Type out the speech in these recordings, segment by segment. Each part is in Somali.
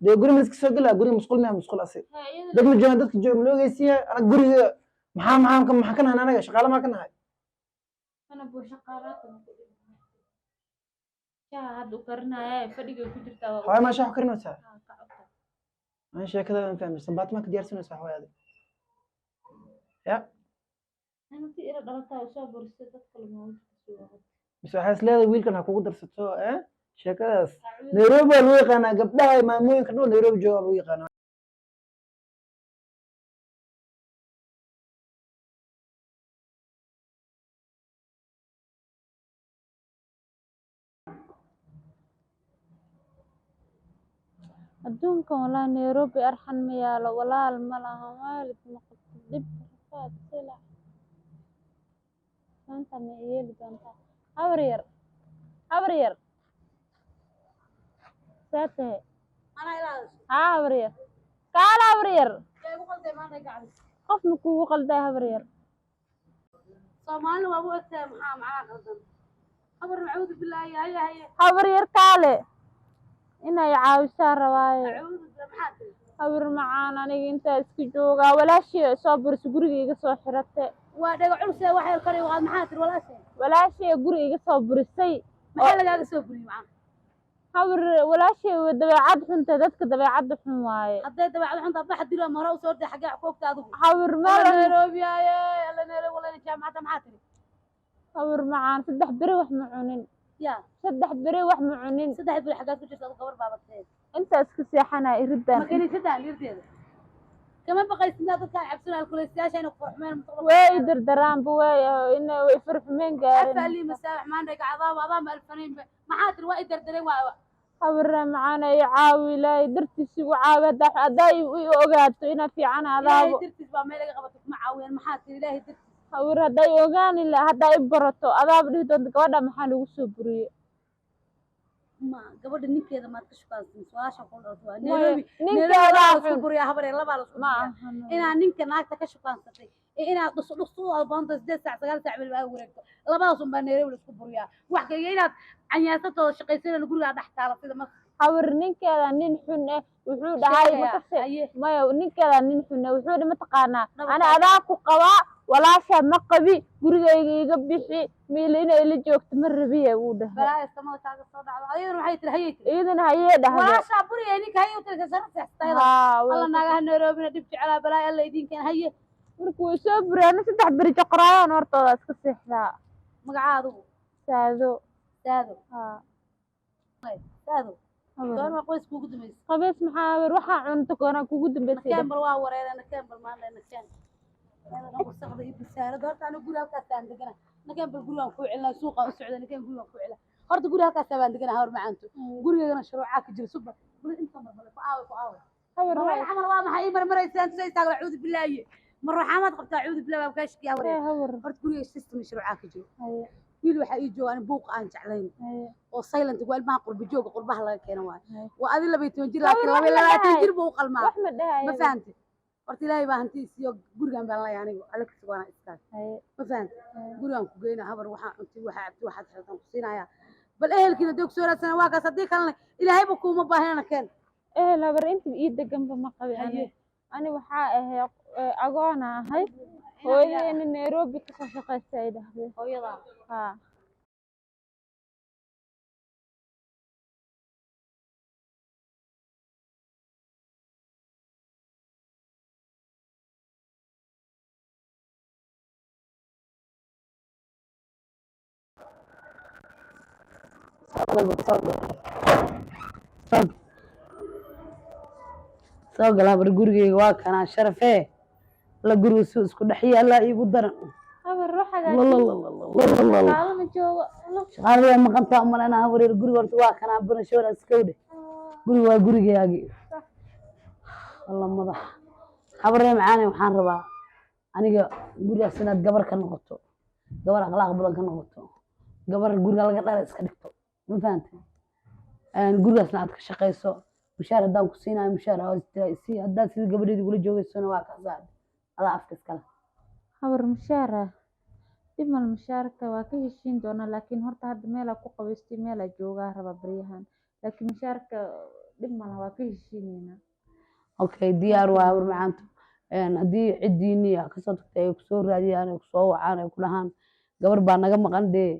ده قولي مسك سوق لا قولي مسقول ما مسقول أصيل ده من جان دتك جو ملوك يسيا أنا قولي ما كان أنا شغالة ما كان هاي أنا بوشقارات هاد وكرنا فديك كنت توا هاي ما شاف كرنا سا أنا شيء كذا ما فاهم سبات ما كدير سنة سوا هذا يا أنا في إيراد على تاو صابر ستة كلمات بس حاسس لا ويل كان هكو قدر ستو شيء كذا نيروبي الويق أنا قبلها ما مو يمكن نيروبي جو الويق أنا adduunkan walaa Nairobi arxan ma yaalo walaal ma laha waalid noqoto dhib rafaad silac maanta ma yeeli doontaa habar yar saate haa habar yar kaala habar yar qof ma kugu qalday habar yar Soomaali waa u egtahay maxaa macaa qaldan habar nacuudu billaahi haya habar yar kaale inay caawisaa rabaaye nacuudu maxaa tiri habar macaan aniga intaa iska joogaa walaashii soo buris guriga iga soo xirate waa dhaga culus wax yar kari waa maxaa tiri walaashii guriga iga soo burisay maxaa lagaaga soo buriyay macaan habar walaashii dabeecad xunta dadka dabeecad xun waaye hadday dabeecad xunta bax dilo ma hore u soo dhig xagee koogta adigu habar meel Nairobi alla Nairobi wala jaamacada maxaa tiri habar macaan 3 beri wax ma cunin ya 3 beri wax ma cunin 3 beri xagaad ku jirta gabar baabatay inta iska seexana iridan ma kani sadaan irdeeda kama baqaysinaa dadka cabsanaal kuleysyaasha inay qurxmeen way dardaraan way inay farxmeen gaarin afali masaax maanta gacadaha wadaa ma alfaniin maxaa tiri waa dardareen waa habar macaan ay caawi lay dartiisi u caawada haday u ogaato ina fiican adaabo dartiis baa meel laga qabato ma caawiyeen maxaa tiri ilaahay dartiis habar haday ogaan ilaa haday barato adaab dhihi doonto gabadha maxaa lagu soo buriyay ma gabadha ninkeeda ma ka shaqaysan su'aasha ku dhawaa Nairobi ninkeeda isku buriya habar laba la isku ma ina ninka naagta ka shaqaysatay ina dhusu albaanta 8 saac 9 saac bil baa wareegto labadaas un baa Nairobi isku buriya wax kale inaad canyaasato shaqaysan guriga dhex taala sida ma habar ninkeeda nin xun wuxuu dhahay maya ninkeeda nin xun wuxuu dhima taqaana ana adaa ku qaba walaasha ma qabi gurigayga iga bixi meel inay la joogto ma rabiye uu dhahay balaa samada kaaga soo dhacdo ayaduna waxay tiri hayay iyaduna hayay dhahay walaasha buriga ninka hayay uu tiri sarfaysta alla naga Nairobi dib jecela balaa alla idinkan hayay markuu soo buriyay 3 beri joqrayaan hortooda iska seexdaa magacaadu saado saado goorma qoys kugu dambeysay qabees maxaa habar waxa cunto koona kugu dambeysay kambal waa wareerana kambal maanta أنا قصة إيه بسعر دارت أنا أقول لك أستان دقنا نكمل بالقولان كوعلنا سوق أو سعودة نكمل بالقولان كوعلا هرت أقول لك أستان دقنا هور معنته قول لي أنا شروع عاك جل سبب قول أنت مرة فعاوي هور عمل واضح أي مرة إنسان تزاي تقول أعوذ بالله مرة حامد قبت أعوذ بالله ما بكاش يا وري هرت قول لي السيستم شروع عاك جل ويلو حيجو أنا بوق أنا جعلين وصيلنت تقول ما قرب جوق قربها الله كانوا وأذي اللي بيتونجر لكن لا تنجر بوق الماء ما فهمتي horta ilaahay baa hantiisiyo gurigan baan la yaanigo alex waana istaag ma fahant gurigan ku geeyna habar waxa cunti waxa abti waxa xirtan ku siinaya bal ehelkina doog soo raadsan waa ka sadii kalena ilaahay ba kuma baahnana keen habar inta ii degan ba ma qabi ani waxa ahay agoona ahay hooyadayna Nairobi ka shaqeysay dhahday hooyada ha soo galaa bar gurigeyga waa kana sharafee la guriga soo isku dhaxiya la igu daran habar waxaga ma joogo shaqada ma qanta umalana habar guriga horta waa kana banashoora iskawde guriga waa gurigeeyagi Allah madax habar macaan waxaan rabaa aniga gurigaas inaad gabar ka noqoto gabar akhlaaq badan ka noqoto gabar guriga laga dhalay iska dhigto ma fahantay gurigaasna aad ka shaqeyso mushaar hadaan ku siinayo mushaar si hadaan sida gabadheedii kula joogaysona waa ka saad adaa afka iskala habar mushaar dimal mushaarka waa ka heshiin doona laakiin horta hadda meel ku qabaystay meel joogaa raba bariyahan laakiin mushaarka dhibmana waa ka heshiinayna okay diyaar waa war macaantu haddii ciddiiniya kasoo tagtay ay kusoo raadiyaan ay kusoo wacaan ay ku dhahaan gabar baa naga maqan dee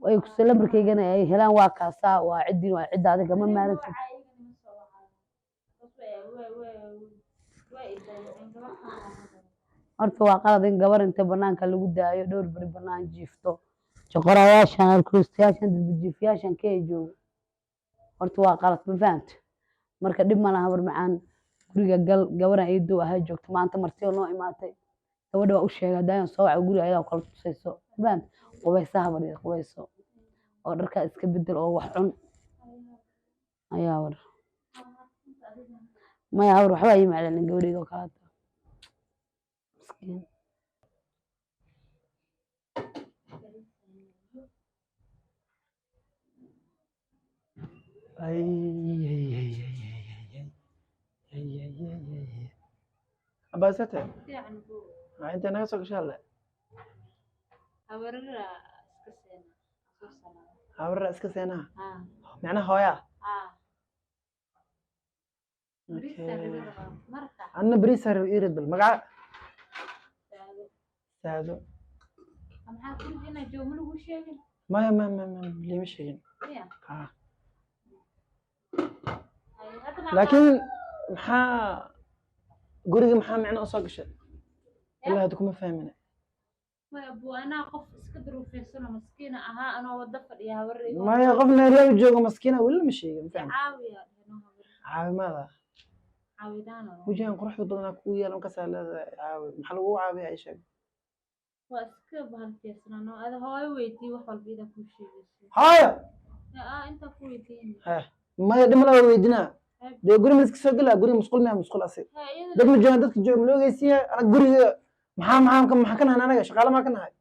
ay lambarkaygana ay helaan waa kaasaa waa ciddiin waa cidda adiga ma maalinta horta waa qalad in gabar inta banaanka lagu daayo dhowr beri banaan jiifto joqorayaashan alkuustayaashan darbijiifiyaashan kee joogo horta waa qalad ma fahamta marka dhib ma laha war macaan guriga gal gabaran eedo ahaa joogto maanta martiyo noo imaatay gabadha waa u sheegay haddaayan soo waca guriga ayadaa kala tusayso fahamta qubaysa habaryar qubayso oo dharkaa iska bedel oo wax cun ayaa war maya habar waxba ii maclanin gabadheyda oo kalaata miskiin abasate انت انا سوق شاله habarra iska seenaa macnaha hooyaa anna bariis har irid bal magaca saado maya lima sheegin laakiin maxaa guriga maxaa macno usoo gashay ilaa hadda kuma fahmina maya qof nairobi joogo maskiina weli ma sheegin caawimaada wajihan quruxda badanaa kugu yaala markaasaa leedahay caawi maxaa lagu caawiya ay sheeg haya maya dhimala waa weydinaa dee guri ma iska soo gelaa guriga musqul miya musqul asi dad ma joogan dadka jooga ma la ogeysiiya anag guriga maxaa ka nahan anaga shaqaale maa ka nahay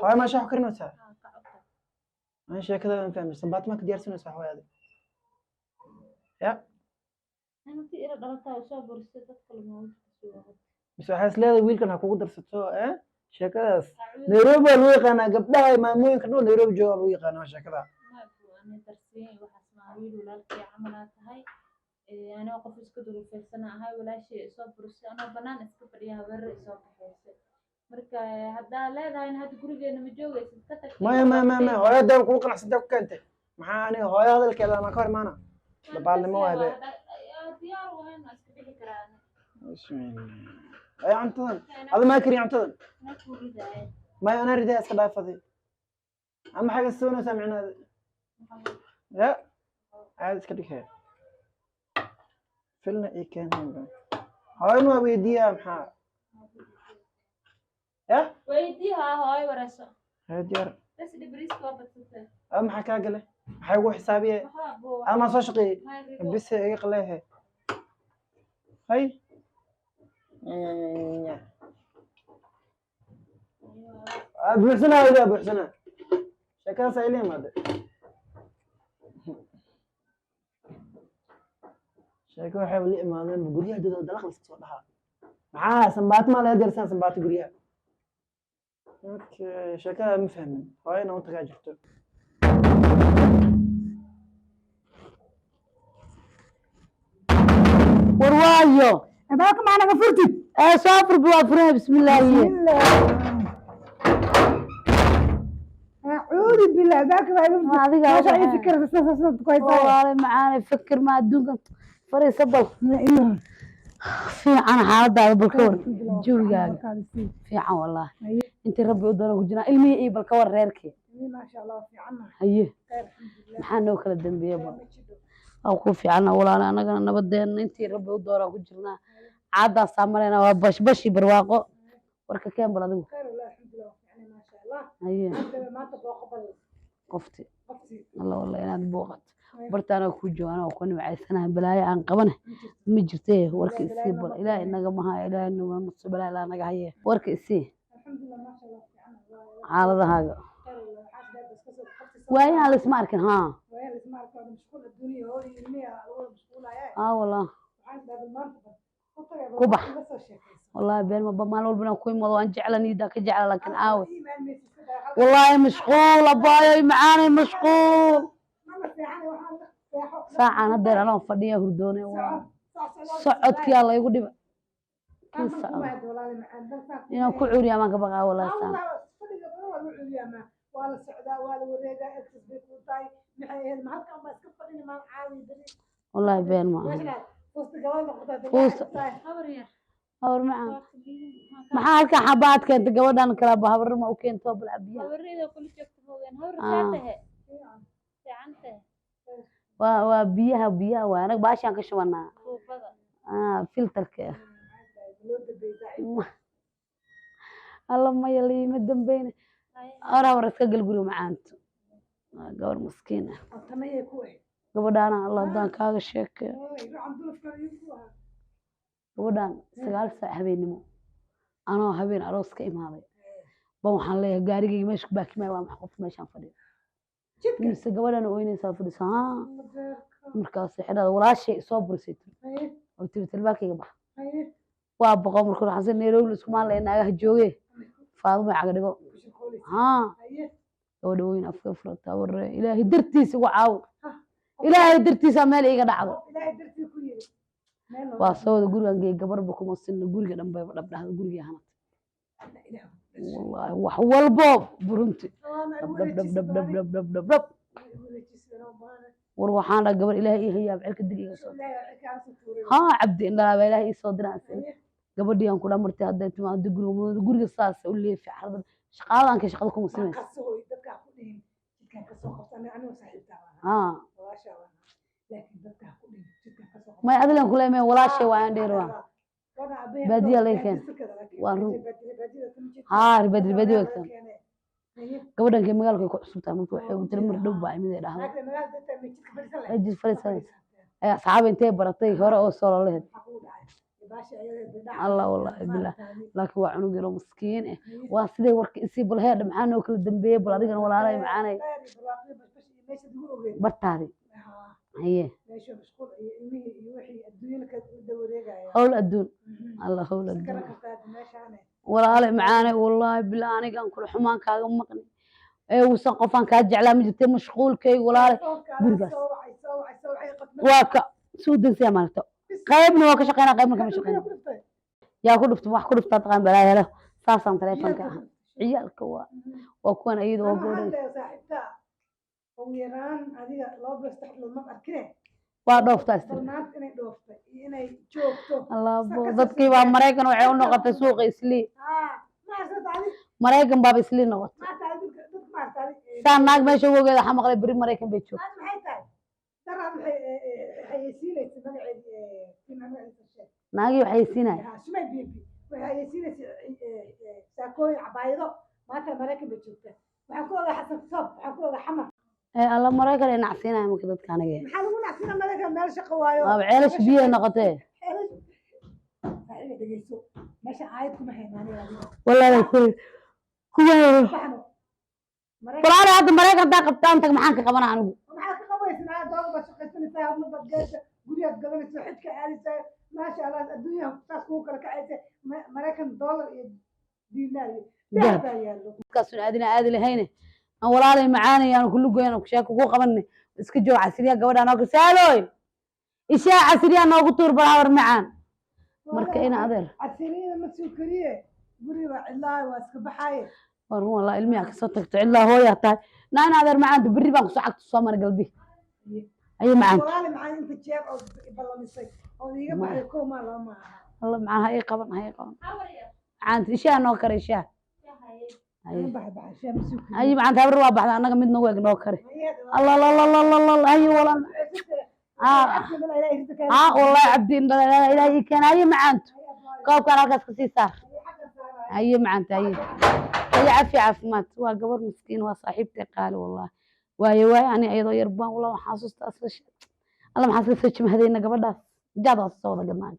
hooya maa shax karinaysaa aan sheekada aan fahmaysan baatmaa ka diyaarsanaysaa hooya adi ya mise waxaa is leedahay wiilkan ha kugu darsato sheekadaas nairobi waa lagu yaqaanaa gabdhaha maamooyinka dhan nairobi jooga lagu yaqaanaa sheekada أنا قف إسكدر في السنة هاي ولا شيء صبر أنا بنان إسكبر يا برا يصبح مركا هذا لا ده إن هذا جروج أنا متجوز ما هو هذا وقوق أنا صدق كنت معاني هو هذا الكلام ما كار معنا ببعض المواهب ديار وين إسكبر كراني بسم الله أي عنتظن هذا ما كري عنتظن ما أنا ردي أسكبر فضي أهم حاجة السونة سمعنا لا عاد إسكبر خير فيلنا إيه كان هم هاي ما ويديها محا يا ويديها هاي ورثة هاي ديار بس البريس كوبت ستة أهم حكا قله حيوح حسابي أما صشقي بس يقليه هاي أبو حسنا ولا أبو حسنا شكل سايلين هذا sheeko waxay wali imaadeen guryaha dadooda dalaq la soo dhahaa maxaa sanbaat ma la dirsan sanbaat guryaha okay sheekada ma fahmin hooyana inta ka jirto warwaayo abaaka maana ka furtid saafur baa furaha bismillaah أعوذ بالله ذاك ما adiga أي فكرة ساسا كويس والله معانا فكر ما دونك فريس بل في عن حالة بالكور جوجا في عن والله أنت ربي ودنا وجنا علمي إيه بالكور ريركي ما شاء الله في عنا هيه محن وكل الدم بيبا أو كوفي عنا ولا أنا نبدأ أنت ربي ودنا وجنا عادة سامرنا وبش برواقه ورك كم بلادو ما شاء الله هيه ما تبغى قبل قفتي الله والله أنا بوقت برتانا كوجو أنا وكوني معيسنا بلاي عن قبنا مجرتيه ورك السيب إلى إنك ما هاي إلى إنه ما نص بلاي لا نجا هي ورك السي الحمد لله ما شاء الله على هذا وين على سمارك ها وين على سمارك مش كل الدنيا هو المية مش كلها والله كوبح والله بين ما بمال والبنا كوي موضوع جعلني ذاك جعل لكن عاوي والله مشغول أبايا معاني مشغول ساعة هدر أنا فدية هردوني صعدك يا الله يقول لي كيف صعد إنه كل يوم ما بقى ولا ساعة والله بين ما فوس هور معه محالك حبات كنت جودان كلاب هور ما وكين توب العبية هوريدا كل شيء تفوقين هور ساعته ساعنته وبيها وأنا باشا كشوانا فلتر كه الله ما يلي مدن بينه أنا ورث قلقلو معانت قبر مسكينة قبردانا الله دان كاغ الشيك قبردان سقال هبين نمو أنا هبين عروس كإمامي بوحان ليه قاريقي ماشك باكي ما يوام حقوف ماشان فدي بس قبردان ويني سافر سها مركز حدا ولا شيء صبر ستر وتبت الباكي قبح وابقى مركز حسن نيرو لسكمان لأن جوجي فاضي عقدقو ها ودوين أفكار تور إلهي درتيس وعاون إلهي درتيس أمال إيجا دعوة وصوت جورجان جي قبر بكم السن جورجان أم بيبقى هذا جورجان هنا والله وحول بوب برنتي دب دب دب دب دب دب دب وروحان قبر إلهي هي بعلك الدقيقة صوت ها عبدي إن لا إلهي صدرنا قبل ديان كلها مرتي هديت ما دقرو جورجان صاص واللي في حرب شقالان كشقالكم مسلمين ما أدري كل ما ولا شيء وين ديروا بدي عليك وارو بدي وقتها قبل أن كمل لك كوسوتا من فوق وتلمر دبا من هذا أجلس فريسة يا صعب أنت برتي هراء وصل له الله والله بالله لكن هو عنق يرو مسكين واسدي ورك يسيب الهيد معانا وكل دنبيه بلادينا ولا راي معانا برتادي هي هول الدون الله هول الدون ولا راي معانا والله بالله أنا كان كل حمان كاغ مقني وسقفان كاجعلا مجتي مشغول كي ولا برجس واك سود زي مالته قايبنا وك شقينا قايبنا كم شقينا يا كل فت واحد كل فت طبعا بلا له ساسا تليفون كان عيالك وكون أيد وقولي وضفت الله ضدكي ومريكان وعيون نقطة سوق إسلي مريكان باب إسلي نقطة سان ناق ما يشوفوا كذا حمق لي بري مريكان بيتشوف ناقي وحيسينه الله مريكان ينعسينه ما كذا كان جاي عيلش بيه نقطة والله يكون هو والله هذا مريكان ده قبطان تك معاك كمان عنه ما شاء الله الدنيا تسوق لك عايزة مريكان دولار دينار كاسون أدنى أدنى هينه أنا ولا لي معاني يعني كله جاينا وكشاك وكو قبلني اسكجوا عسرية قبل أنا كسالوي إشاء عسرية أنا وقطور براور معان مركينا أدر عسرية مسكرية بريبة الله واسكبحاية والله علمي أكسرتك تعلا هو يا تاي نانا أدر معان تبري بقى صعقت الصامر قلبي أي معان والله معان أنت تجاب أو بلامسك الله معها هاي قبل هاي قبل عند إشاء نوكر إشاء أي معند هبر وابح أنا قمت نوق نوكر الله الله الله الله الله أي والله والله عبدي إلهي كان أي معند كوب كان أركز كسيسار أي معند أي عفي مات وقبر مسكين وصاحبتي قال والله وهي يعني أيضا يربان والله حاسس أصل الله محاسس شيء مهدينا قبل ده جاد الصوت قدامك